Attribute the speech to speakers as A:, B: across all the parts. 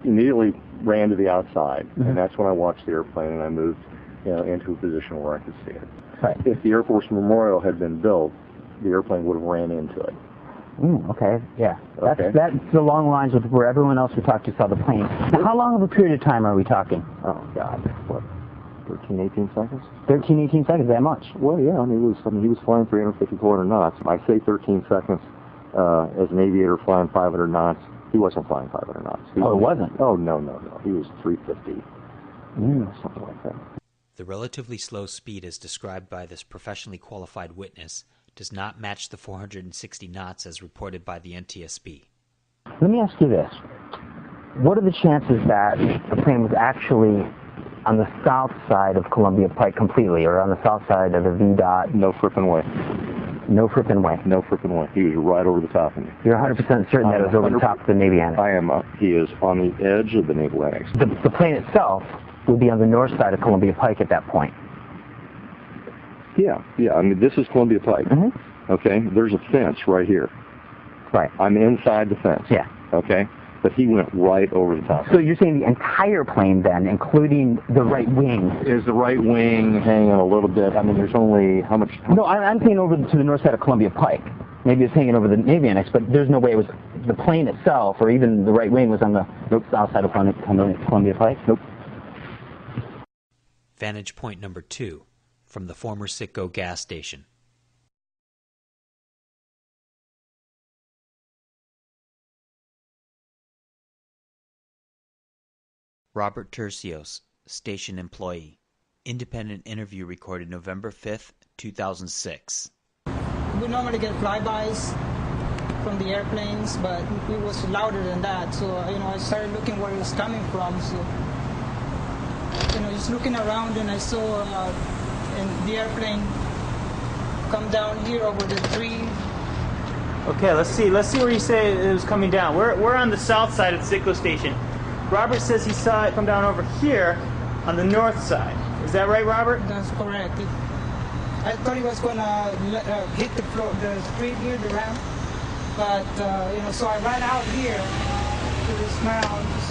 A: Immediately ran to the outside, and that's when I watched the airplane, and I moved into a position where I could see it.
B: Right.
A: If the Air Force Memorial had been built, the airplane would have ran into it.
B: Okay, yeah.
A: Okay.
B: That's along lines with where everyone else we talked to saw the plane. Now, how long of a period of time are we talking?
A: Oh, God. What, 13, 18 seconds?
B: 13, 18 seconds, that much?
A: Well, yeah, he was flying 350, 400 knots. I say 13 seconds as an aviator flying 500 knots. He wasn't flying 500 knots.
B: It wasn't?
A: Oh, no. He was 350, something like that.
C: The relatively slow speed as described by this professionally qualified witness does not match the 460 knots as reported by the NTSB.
B: Let me ask you this. What are the chances that the plane was actually on the south side of Columbia Pike completely, or on the south side of the V.
A: No frippin' way.
B: No frippin' way?
A: No frippin' way. He was right over the top of me.
B: You're 100% certain that it was over the top of the Navy Annex?
A: I am. He is on the edge of the Naval Annex.
B: The plane itself would be on the north side of Columbia Pike at that point?
A: Yeah. I mean, this is Columbia Pike.
B: Mm-hmm.
A: Okay? There's a fence right here.
B: Right.
A: I'm inside the fence.
B: Yeah.
A: Okay? But he went right over the top.
B: So you're saying the entire plane then, including the right wing?
A: Is the right wing hanging a little bit? I mean, there's only how much?
B: No, I'm saying over to the north side of Columbia Pike. Maybe it's hanging over the Navy Annex, but there's no way it was the plane itself, or even the right wing was on the south side of Columbia Pike?
A: Nope.
C: Vantage point number 2 from the former Citgo gas station. Robert Tercios, station employee. Independent interview recorded November 5th, 2006.
D: We normally get flybys from the airplanes, but it was louder than that. So, I started looking where it was coming from. So, just looking around, and I saw the airplane come down here over the tree.
E: Okay, let's see where you say it was coming down. We're on the south side of the Citgo station. Robert says he saw it come down over here on the north side. Is that right, Robert?
D: That's correct. I thought he was going to hit the street here, the ramp. But, so I ran out here to this mound to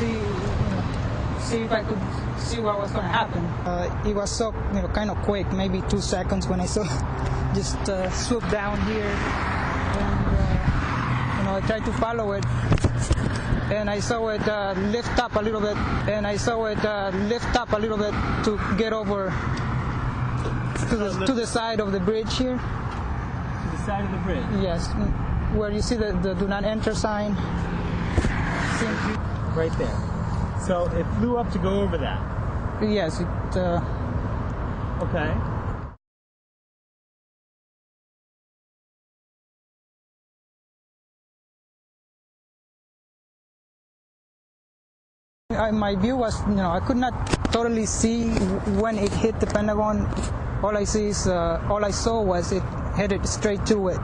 D: see if I could see what was going to happen. It was so, kind of quick, maybe 2 seconds when I saw just swoop down here. And, I tried to follow it. And I saw it lift up a little bit. To get over to the side of the bridge here.
E: To the side of the bridge?
D: Yes. Where you see the do not enter sign.
E: Right there. So it flew up to go over that?
D: Yes.
E: Okay.
D: My view was, I could not totally see when it hit the Pentagon. All I saw was it headed straight to it,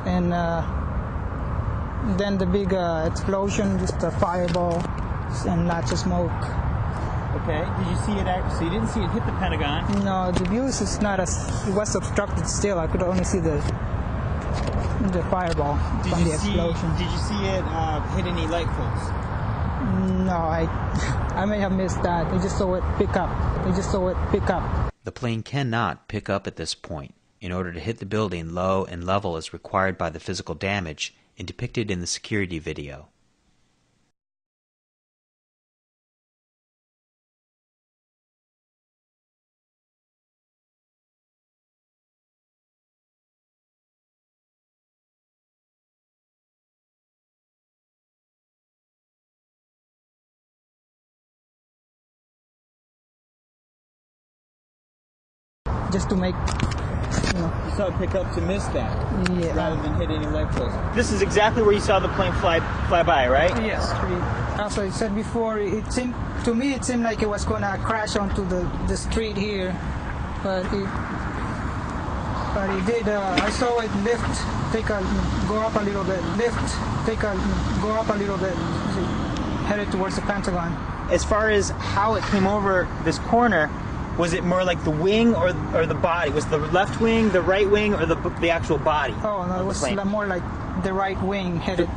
D: and then the big explosion, just a fireball and lots of smoke.
E: Okay. Did you see it? So you didn't see it hit the Pentagon?
D: No, the view is not as. It was obstructed still. I could only see the fireball from the explosion.
E: Did you see it hit any light poles?
D: No, I may have missed that. I just saw it pick up.
C: The plane cannot pick up at this point in order to hit the building low and level as required by the physical damage and depicted in the security video.
D: Just to make,
E: You saw it pick up to miss that,
D: yeah,
E: rather than hit any light poles. This is exactly where you saw the plane fly by, right?
D: Yes. As I said before, it seemed like it was gonna crash onto the street here, but it did. I saw it go up a little bit, headed towards the Pentagon.
E: As far as how it came over this corner, was it more like the wing or the body? Was the left wing, the right wing, or the actual body?
D: Oh, no, it was more like the right wing headed.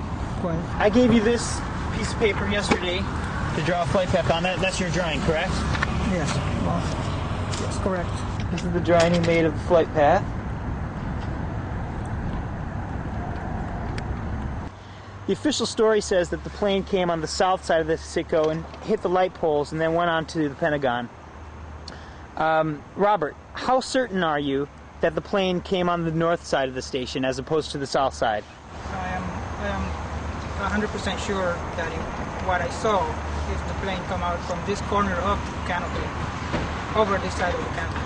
E: I gave you this piece of paper yesterday, to draw a flight path on that. That's your drawing, correct?
D: Yes. Well, yes, correct.
E: This is the drawing he made of the flight path. The official story says that the plane came on the south side of the Sitco and hit the light poles and then went on to the Pentagon. Robert, how certain are you that the plane came on the north side of the station as opposed to the south side?
D: I am 100% sure that what I saw is the plane come out from this corner of the canopy over this side of the canopy.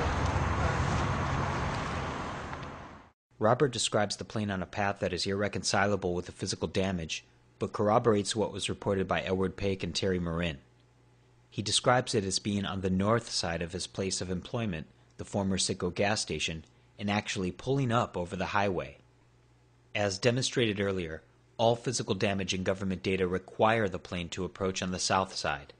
C: Robert describes the plane on a path that is irreconcilable with the physical damage, but corroborates what was reported by Edward Paik and Terry Marin. He describes it as being on the north side of his place of employment, the former Sitco gas station, and actually pulling up over the highway. As demonstrated earlier, all physical damage in government data require the plane to approach on the south side.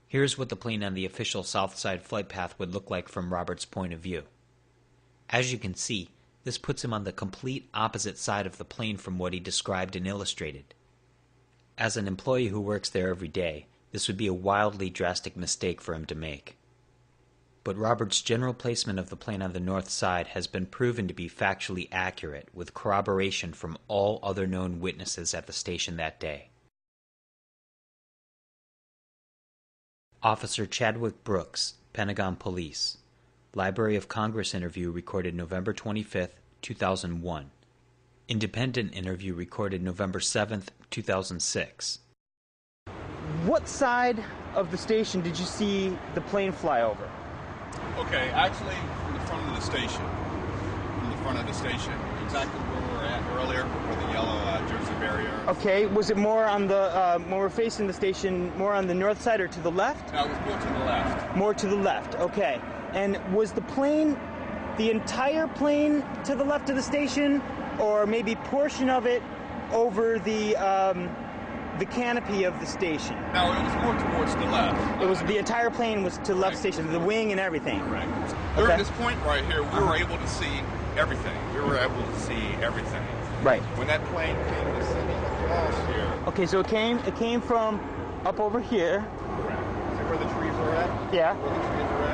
C: Here's what the plane on the official south side flight path would look like from Robert's point of view. As you can see, this puts him on the complete opposite side of the plane from what he described and illustrated. As an employee who works there every day, this would be a wildly drastic mistake for him to make. But Robert's general placement of the plane on the north side has been proven to be factually accurate, with corroboration from all other known witnesses at the station that day. Officer Chadwick Brooks, Pentagon Police. Library of Congress interview recorded November 25, 2001. Independent interview recorded November 7, 2006.
E: What side of the station did you see the plane fly over?
F: Okay, actually from the front of the station. From the front of the station. Exactly where we were at earlier, where the yellow Jersey barrier is.
E: Okay, was it more on the, when we're facing the station, more on the north side or to the left?
F: No, it was more to the left.
E: More to the left, okay. And was the plane, the entire plane to the left of the station, or maybe portion of it over the canopy of the station?
F: No, it was more towards the left.
E: It was the entire plane was to the left station, the wing and everything.
F: Correct.
E: Okay.
F: During this point right here, we were able to see everything. We were able to see everything.
E: Right.
F: When that plane came descending across here.
E: Okay, so it came from up over here.
F: Correct. See where the trees are at?
E: Yeah.
F: Where the trees are at?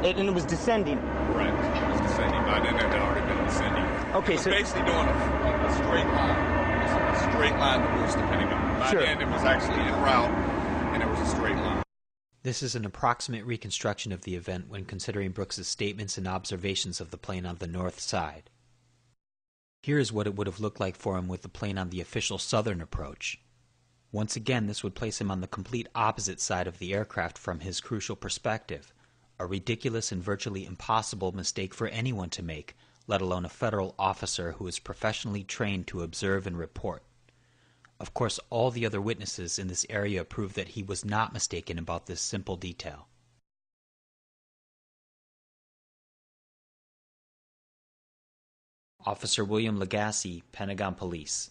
E: And it was descending.
F: Correct. It was descending. By then it had already been descending.
E: Okay,
F: it was
E: so
F: basically doing a straight line. It was a straight line towards the Pentagon. By
E: Sure.
F: then it was actually en route, and it was a straight line.
C: This is an approximate reconstruction of the event when considering Brooks's statements and observations of the plane on the north side. Here is what it would have looked like for him with the plane on the official southern approach. Once again, this would place him on the complete opposite side of the aircraft from his crucial perspective, a ridiculous and virtually impossible mistake for anyone to make, let alone a federal officer who is professionally trained to observe and report. Of course, all the other witnesses in this area prove that he was not mistaken about this simple detail. Officer William Lagasse, Pentagon Police.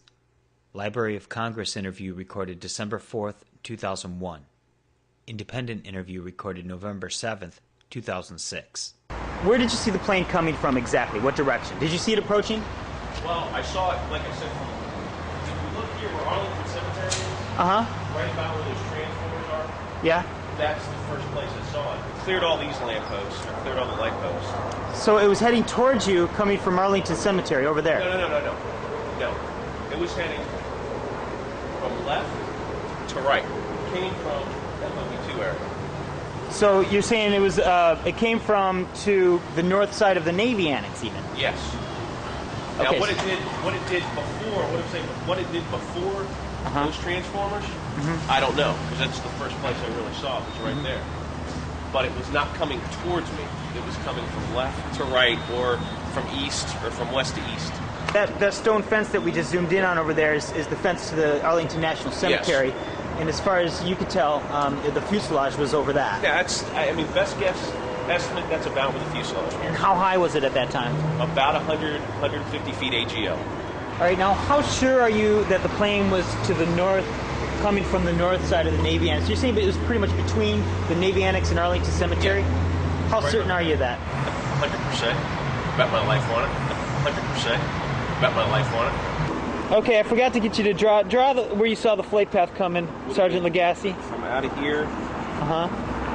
C: Library of Congress interview recorded December 4th, 2001. Independent interview recorded November 7th, 2006.
E: where did you see the plane coming from exactly? What direction? Did you see it approaching?
G: Well, I saw it, like I said, from, if you look here where Arlington Cemetery is, right about where those transformers are,
E: Yeah.
G: that's the first place I saw it. It cleared all these lampposts, or cleared all the light posts.
E: So it was heading towards you, coming from Arlington Cemetery over there.
G: No. It was heading from left to right. It came from M.O.V.I.E area.
E: So you're saying it was it came from to the north side of the Navy annex, even?
G: Yes. Now
E: Okay.
G: what it did before those transformers, I don't know, because that's the first place I really saw it, was right there. But it was not coming towards me. It was coming from left to right, or from east, or from west to east.
E: That stone fence that we just zoomed in on over there is the fence to the Arlington National Cemetery.
G: Yes.
E: And as far as you could tell, the fuselage was over that.
G: Yeah, best guess estimate, that's about where the fuselage was.
E: And how high was it at that time?
G: About 150 feet AGL.
E: All right, now how sure are you that the plane was to the north, coming from the north side of the Navy Annex? You're saying it was pretty much between the Navy Annex and Arlington Cemetery? How
G: Right.
E: certain are you of that?
G: 100%. Bet my life on it. 100%. Bet my life on it.
E: Okay, I forgot to get you to draw where you saw the flight path coming, Sergeant Legassi.
G: From out of here.
E: Uh-huh.